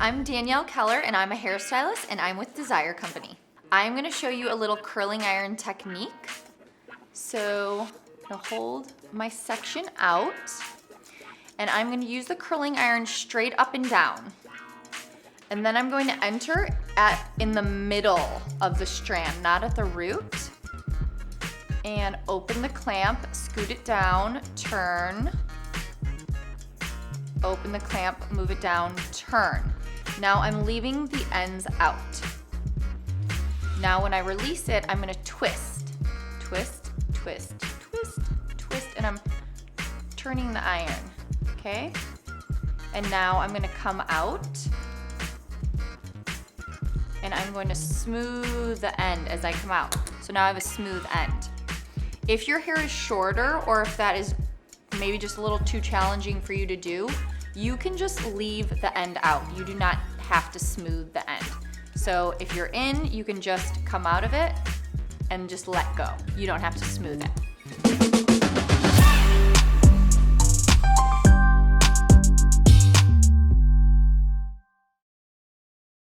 I'm Danielle Keller and I'm a hairstylist and I'm with Desire Company. I'm gonna show you a little curling iron technique. So I'm gonna hold my section out and I'm gonna use the curling iron straight up and down. And then I'm going to enter in the middle of the strand, not at the root. And open the clamp, scoot it down, turn. Open the clamp, move it down, turn. Now I'm leaving the ends out. Now when I release it, I'm gonna twist, twist, twist, twist, twist, and I'm turning the iron, okay? And now I'm gonna come out and I'm going to smooth the end as I come out. So now I have a smooth end. If your hair is shorter or if that is maybe just a little too challenging for you to do, you can just leave the end out. You do not have to smooth the end. So if you're in, you can just come out of it and just let go. You don't have to smooth it.